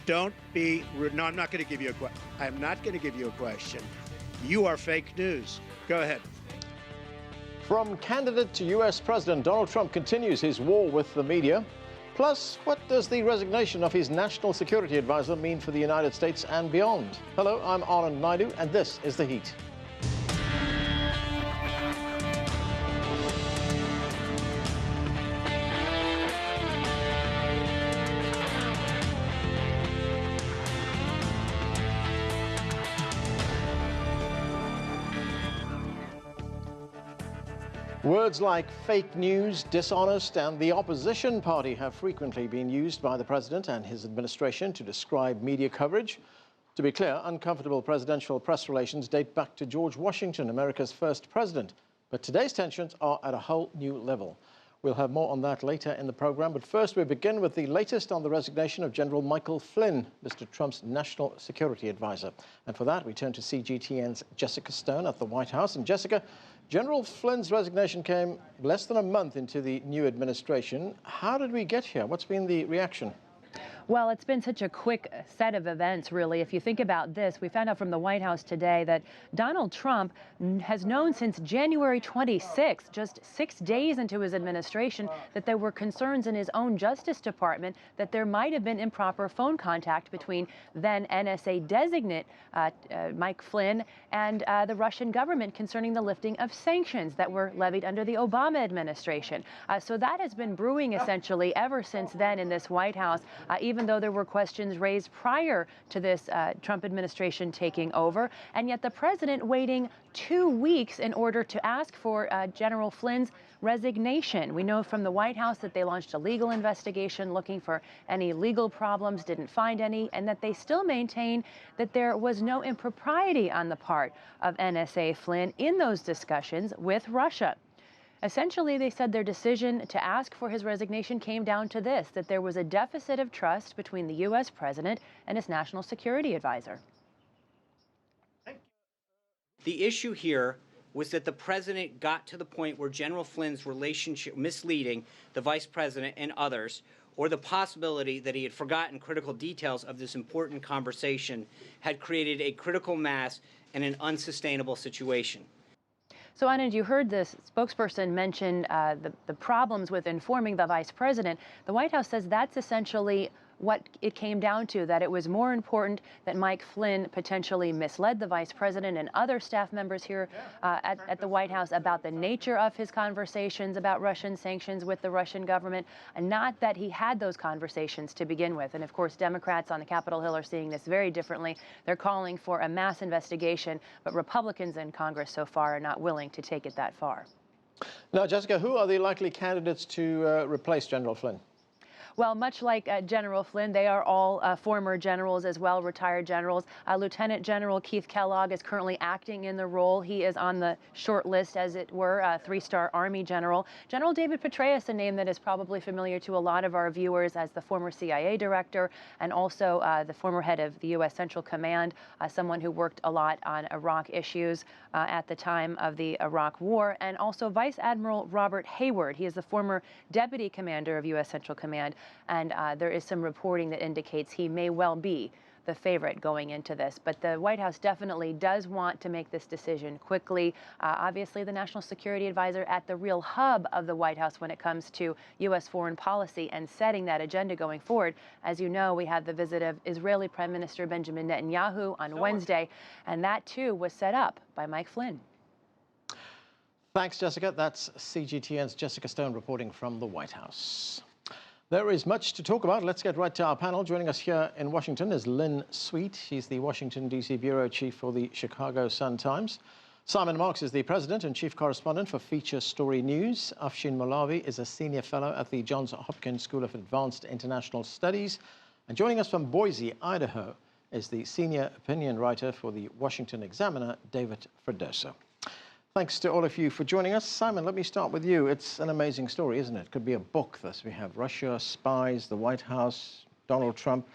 Don't be rude. No, I'm not going to give you a question. I'm not going to give you a question. You are fake news. Go ahead. From candidate to U.S. President, Donald Trump continues his war with the media. Plus, what does the resignation of his national security advisor mean for the United States and beyond? Hello, I'm Anand Naidu, and this is The Heat. Words like fake news, dishonest, and the opposition party have frequently been used by the president and his administration to describe media coverage. To be clear, uncomfortable presidential press relations date back to George Washington, America's first president. But today's tensions are at a whole new level. We'll have more on that later in the program. But first, we begin with the latest on the resignation of General Michael Flynn, Mr. Trump's national security advisor. And for that, we turn to CGTN's Jessica Stone at the White House. And Jessica, General Flynn's resignation came less than a month into the new administration. How did we get here? What's been the reaction? Well, it's been such a quick set of events, really. If you think about this, we found out from the White House today that Donald Trump has known since January 26th, just 6 days into his administration, that there were concerns in his own Justice Department that there might have been improper phone contact between then NSA designate Mike Flynn and the Russian government concerning the lifting of sanctions that were levied under the Obama administration. So that has been brewing essentially ever since then in this White House. Even though there were questions raised prior to this Trump administration taking over, and yet the president waiting 2 weeks in order to ask for General Flynn's resignation. We know from the White House that they launched a legal investigation looking for any legal problems, didn't find any, and that they still maintain that there was no impropriety on the part of NSA Flynn in those discussions with Russia. Essentially, they said their decision to ask for his resignation came down to this, that there was a deficit of trust between the U.S. president and his national security advisor. The issue here was that the president got to the point where General Flynn's relationship, misleading the vice president and others, or the possibility that he had forgotten critical details of this important conversation, had created a critical mass and an unsustainable situation. So, Anand, you heard this spokesperson mention the problems with informing the vice president. The White House says that's essentially what it came down to, that it was more important that Mike Flynn potentially misled the vice president and other staff members here at the White House about the nature of his conversations about Russian sanctions with the Russian government, and not that he had those conversations to begin with. And of course, Democrats on the Capitol Hill are seeing this very differently. They're calling for a mass investigation, but Republicans in Congress so far are not willing to take it that far. Now, Jessica, who are the likely candidates to replace General Flynn? Well, much like General Flynn, they are all former generals as well, retired generals. Lieutenant General Keith Kellogg is currently acting in the role. He is on the short list, as it were, a three-star Army general. General David Petraeus, a name that is probably familiar to a lot of our viewers as the former CIA director and also the former head of the U.S. Central Command, someone who worked a lot on Iraq issues at the time of the Iraq War, and also Vice Admiral Robert Hayward. He is the former deputy commander of U.S. Central Command. And there is some reporting that indicates he may well be the favorite going into this. But the White House definitely does want to make this decision quickly. Obviously, the National Security Advisor at the real hub of the White House when it comes to U.S. foreign policy and setting that agenda going forward. As you know, we had the visit of Israeli Prime Minister Benjamin Netanyahu on Wednesday, and that too was set up by Mike Flynn. Thanks, Jessica. That's CGTN's Jessica Stone reporting from the White House. There is much to talk about. Let's get right to our panel. Joining us here in Washington is Lynn Sweet. She's the Washington, D.C. bureau chief for the Chicago Sun-Times. Simon Marks is the president and chief correspondent for Feature Story News. Afshin Molavi is a senior fellow at the Johns Hopkins School of Advanced International Studies. And joining us from Boise, Idaho, is the senior opinion writer for the Washington Examiner, David Freddoso. Thanks to all of you for joining us. Simon, let me start with you. It's an amazing story, isn't it? It could be a book, this. We have Russia, spies, the White House, Donald Trump.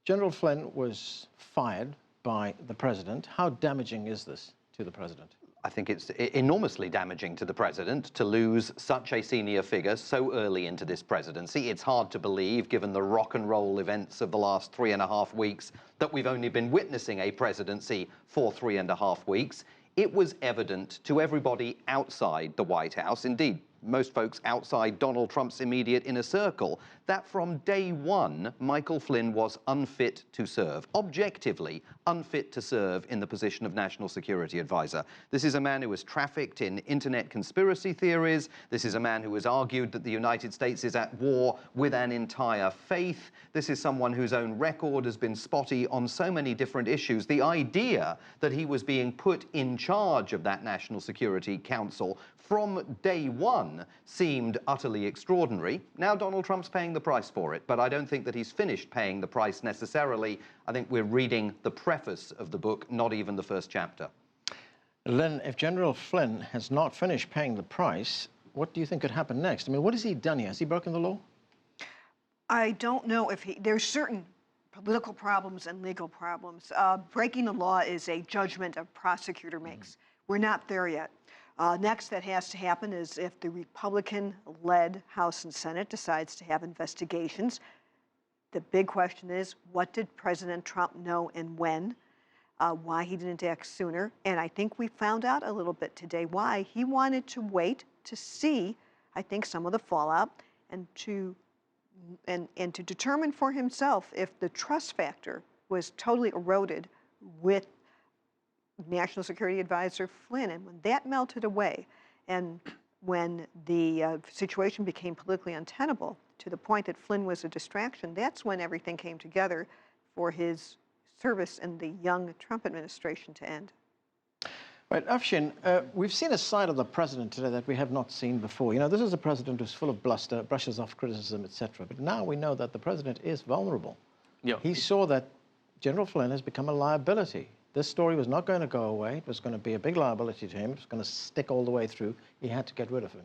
General Flynn was fired by the president. How damaging is this to the president? I think it's enormously damaging to the president to lose such a senior figure so early into this presidency. It's hard to believe, given the rock and roll events of the last 3.5 weeks, that we've only been witnessing a presidency for 3.5 weeks. It was evident to everybody outside the White House, indeed, most folks outside Donald Trump's immediate inner circle, that from day one, Michael Flynn was unfit to serve, objectively unfit to serve in the position of National Security Advisor. This is a man who was trafficked in internet conspiracy theories. This is a man who has argued that the United States is at war with an entire faith. This is someone whose own record has been spotty on so many different issues. The idea that he was being put in charge of that National Security Council from day one seemed utterly extraordinary. Now Donald Trump's paying the price for it, but I don't think that he's finished paying the price necessarily. I think we're reading the preface of the book, not even the first chapter. Lynn, if General Flynn has not finished paying the price, what do you think could happen next? I mean, what has he done here? Has he broken the law? I don't know if there's certain political problems and legal problems. Breaking the law is a judgment a prosecutor makes. We're not there yet. Next that has to happen is if the Republican-led House and Senate decides to have investigations. The big question is, what did President Trump know and when? Why he didn't act sooner? And I think we found out a little bit today why. He wanted to wait to see, I think, some of the fallout and to determine for himself if the trust factor was totally eroded with National Security Advisor Flynn. And when that melted away, and when the situation became politically untenable to the point that Flynn was a distraction, that's when everything came together for his service in the young Trump administration to end. Right, Afshin, we've seen a side of the president today that we have not seen before. You know, this is a president who's full of bluster, brushes off criticism, etc. But now we know that the president is vulnerable. Yeah. He saw that General Flynn has become a liability. This story was not going to go away. It was going to be a big liability to him. It was going to stick all the way through. He had to get rid of him.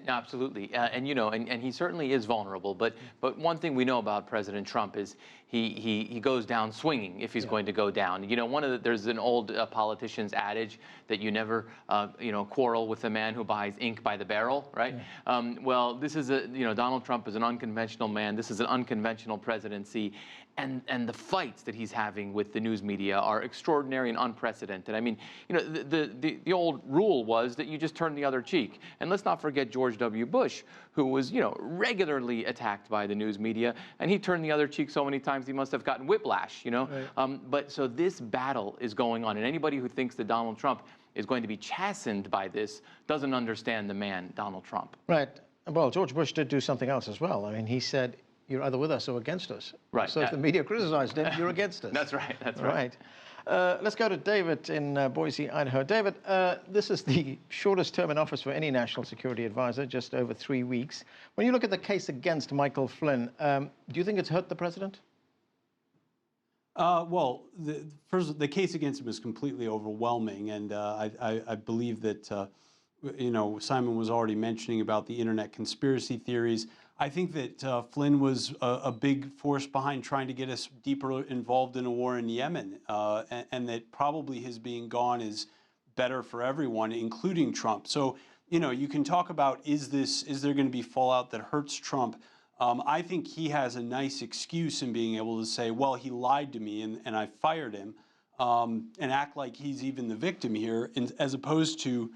Absolutely, and you know, and he certainly is vulnerable. But one thing we know about President Trump is he goes down swinging if he's going to go down. You know, there's an old politician's adage that you never quarrel with a man who buys ink by the barrel, right? Yeah. Well, this is Donald Trump is an unconventional man. This is an unconventional presidency. And the fights that he's having with the news media are extraordinary and unprecedented. I mean, you know, the old rule was that you just turn the other cheek. And let's not forget George W. Bush, who was, regularly attacked by the news media, and he turned the other cheek so many times he must have gotten whiplash, Right. But so this battle is going on, and anybody who thinks that Donald Trump is going to be chastened by this doesn't understand the man, Donald Trump. Right. Well, George Bush did do something else as well. I mean, he said, you're either with us or against us. Right. So if the media criticized him, you're against us. That's right. That's right. Let's go to David in Boise, Idaho. David, this is the shortest term in office for any national security advisor, just over 3 weeks. When you look at the case against Michael Flynn, do you think it's hurt the president? Well, first, the case against him is completely overwhelming, and I believe that, Simon was already mentioning about the internet conspiracy theories. I think that Flynn was a big force behind trying to get us deeper involved in a war in Yemen, and that probably his being gone is better for everyone, including Trump. So, you can talk about, is there going to be fallout that hurts Trump? I think he has a nice excuse in being able to say, well, he lied to me and I fired him, and act like he's even the victim here, as opposed to,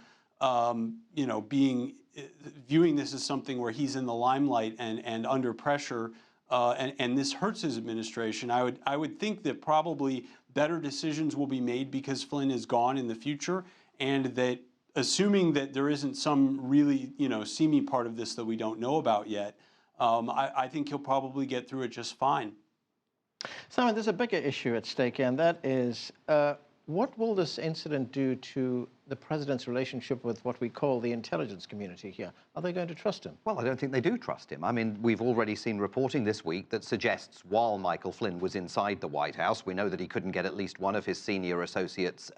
viewing this as something where he's in the limelight and under pressure, and this hurts his administration. I would think that probably better decisions will be made because Flynn is gone in the future, and that assuming that there isn't some really, seamy part of this that we don't know about yet, I think he'll probably get through it just fine. Simon, there's a bigger issue at stake, and that is what will this incident do to the president's relationship with what we call the intelligence community here? Are they going to trust him? Well, I don't think they do trust him. I mean, we've already seen reporting this week that suggests while Michael Flynn was inside the White House, we know that he couldn't get at least one of his senior associates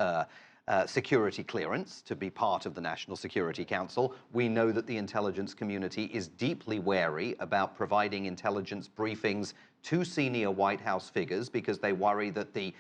security clearance to be part of the National Security Council. We know that the intelligence community is deeply wary about providing intelligence briefings two senior White House figures because they worry that the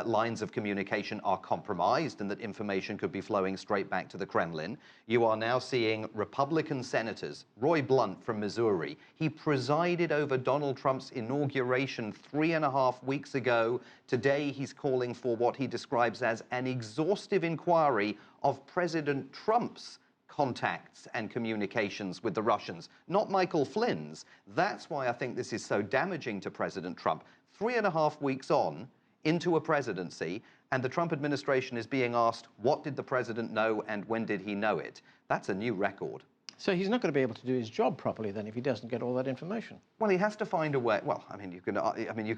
lines of communication are compromised and that information could be flowing straight back to the Kremlin. You are now seeing Republican senators. Roy Blunt from Missouri, he presided over Donald Trump's inauguration 3.5 weeks ago. Today, he's calling for what he describes as an exhaustive inquiry of President Trump's contacts and communications with the Russians, not Michael Flynn's. That's why I think this is so damaging to President Trump. 3.5 weeks on into a presidency, and the Trump administration is being asked, what did the president know and when did he know it? That's a new record. So he's not going to be able to do his job properly then if he doesn't get all that information. Well, he has to find a way. Well, I mean, you can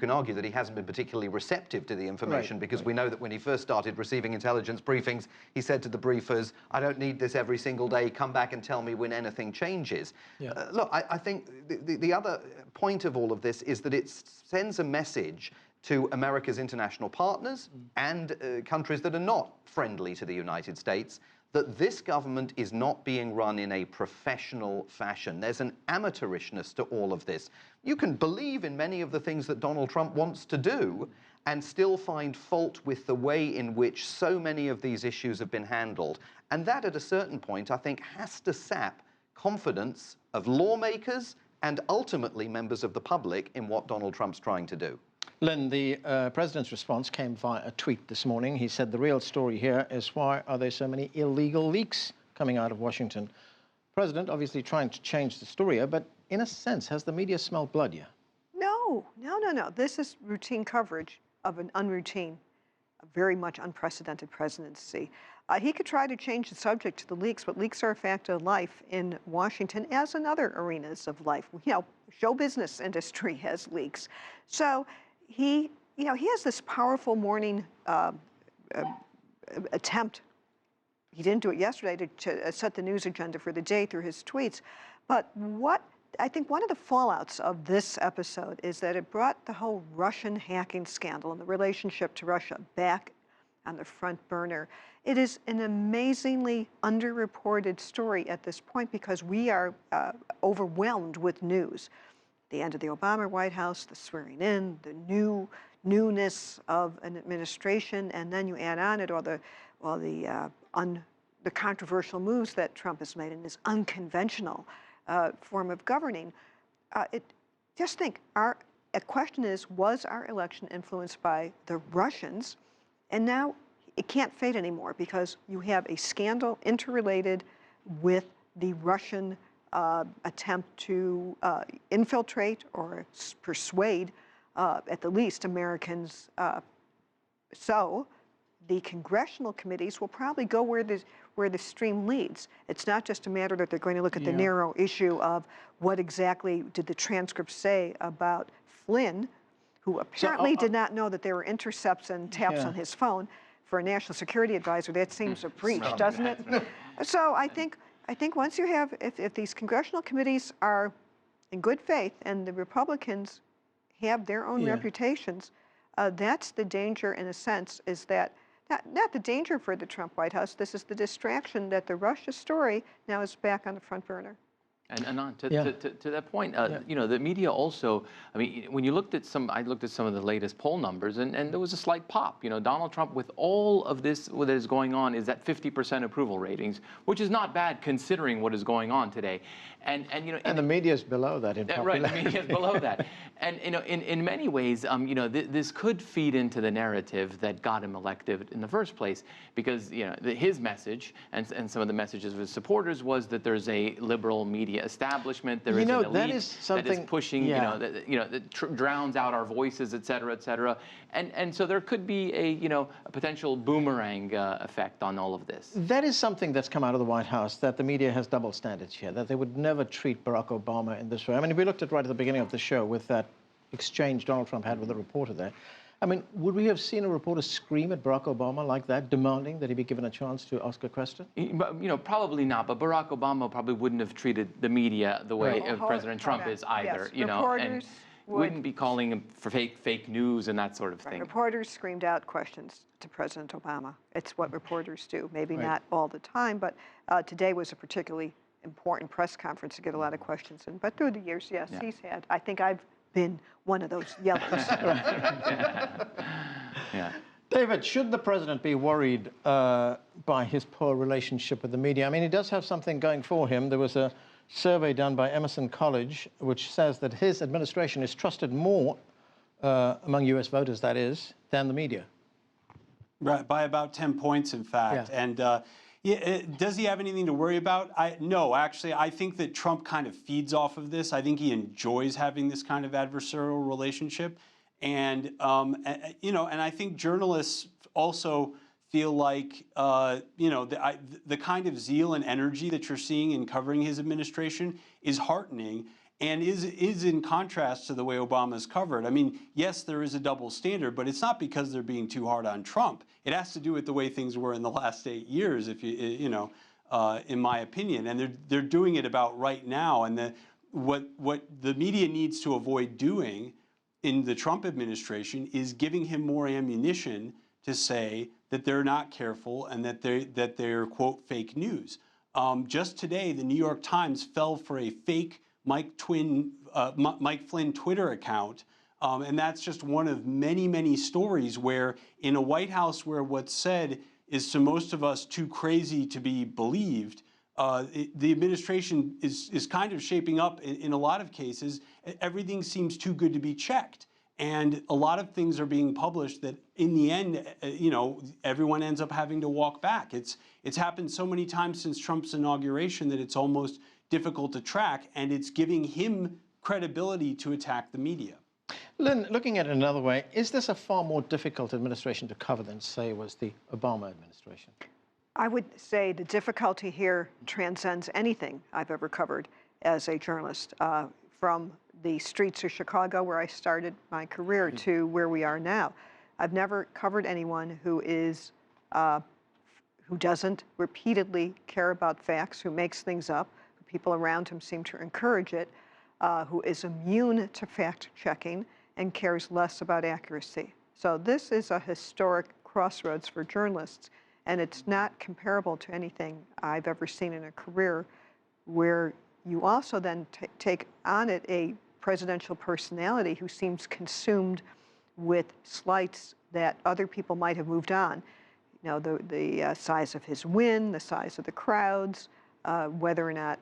argue that he hasn't been particularly receptive to the information because we know that when he first started receiving intelligence briefings, he said to the briefers, "I don't need this every single day. Come back and tell me when anything changes." Yeah. Look, I think the other point of all of this is that it sends a message to America's international partners and countries that are not friendly to the United States, that this government is not being run in a professional fashion. There's an amateurishness to all of this. You can believe in many of the things that Donald Trump wants to do and still find fault with the way in which so many of these issues have been handled. And that, at a certain point, I think has to sap confidence of lawmakers and ultimately members of the public in what Donald Trump's trying to do. Lynn, the president's response came via a tweet this morning. He said the real story here is why are there so many illegal leaks coming out of Washington? President obviously trying to change the story here, but in a sense, has the media smelled blood yet? No. This is routine coverage of an unroutine, a very much unprecedented presidency. He could try to change the subject to the leaks, but leaks are a fact of life in Washington, as in other arenas of life. You know, show business industry has leaks. So he has this powerful morning attempt. He didn't do it yesterday to set the news agenda for the day through his tweets. But what I think one of the fallouts of this episode is that it brought the whole Russian hacking scandal and the relationship to Russia back on the front burner. It is an amazingly underreported story at this point because we are overwhelmed with news. The end of the Obama White House, the swearing in, the newness of an administration, and then you add on it all the controversial moves that Trump has made in his unconventional form of governing. Just think, a question is, was our election influenced by the Russians? And now it can't fade anymore because you have a scandal interrelated with the Russian attempt to infiltrate or persuade, at the least, Americans. So the congressional committees will probably go where the stream leads. It's not just a matter that they're going to look at the narrow issue of what exactly did the transcript say about Flynn, who apparently did not know that there were intercepts and taps on his phone. For a national security advisor, that seems a breach, doesn't it? So I think once you have, if these congressional committees are in good faith and the Republicans have their own reputations, that's the danger in a sense, is that, not the danger for the Trump White House, this is the distraction that the Russia story now is back on the front burner. And Anand, to that point, you know, the media also, I mean, when you looked at I looked at some of the latest poll numbers, and there was a slight pop. You know, Donald Trump, with all of this that is going on, is at 50% approval ratings, which is not bad considering what is going on today. And you know, and the media is below that in popularity. Right, the media is below that. And you know, in many ways, you know, this could feed into the narrative that got him elected in the first place, because you know his message and some of the messages of his supporters was that there's a liberal media establishment, there is an elite that is pushing, you know, that drowns out our voices, et cetera, et cetera. And so there could be a potential boomerang effect on all of this. That is something that's come out of the White House, that the media has double standards here, that they would never treat Barack Obama in this way. I mean, if we looked at right at the beginning of the show with that exchange Donald Trump had with a reporter there, I mean, would we have seen a reporter scream at Barack Obama like that, demanding that he be given a chance to ask a question? You know, probably not. But Barack Obama probably wouldn't have treated the media the way President Trump is either. Yes. You know, and wouldn't be calling him for fake news and that sort of thing. Reporters screamed out questions to President Obama. It's what reporters do. Maybe not all the time, but today was a particularly important press conference to get a lot of questions in. But through the years, yes, he's had. I think I've been one of those yellers. Yeah. David, should the president be worried by his poor relationship with the media? I mean, he does have something going for him. There was a survey done by Emerson College which says that his administration is trusted more among U.S. voters, that is, than the media. Right, by about 10 points, in fact. Yeah. And does he have anything to worry about? No, actually, I think that Trump kind of feeds off of this. I think he enjoys having this kind of adversarial relationship. And, you know, and I think journalists also feel like, you know, the kind of zeal and energy that you're seeing in covering his administration is heartening and is in contrast to the way Obama's covered. I mean, yes, there is a double standard, but it's not because they're being too hard on Trump. It has to do with the way things were in the last 8 years, if you know, in my opinion. And they're doing it about right now. And what the media needs to avoid doing in the Trump administration is giving him more ammunition to say that they're not careful and that they're quote fake news. Just today, the New York Times fell for a fake Mike Flynn Twitter account, and that's just one of many, many stories where in a White House where what's said is to most of us too crazy to be believed, the administration is kind of shaping up in a lot of cases. Everything seems too good to be checked. And a lot of things are being published that in the end, you know, everyone ends up having to walk back. It's happened so many times since Trump's inauguration that it's almost difficult to track, and it's giving him credibility to attack the media. Lynn, looking at it another way, is this a far more difficult administration to cover than, say, was the Obama administration? I would say the difficulty here transcends anything I've ever covered as a journalist, from the streets of Chicago, where I started my career, to where we are now. I've never covered anyone who doesn't repeatedly care about facts, who makes things up. People around him seem to encourage it, who is immune to fact-checking and cares less about accuracy. So this is a historic crossroads for journalists, and it's not comparable to anything I've ever seen in a career, where you also then take on it a presidential personality who seems consumed with slights that other people might have moved on. You know, the size of his win, the size of the crowds, whether or not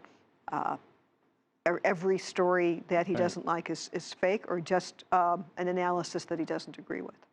every story that he doesn't like is fake, or just an analysis that he doesn't agree with.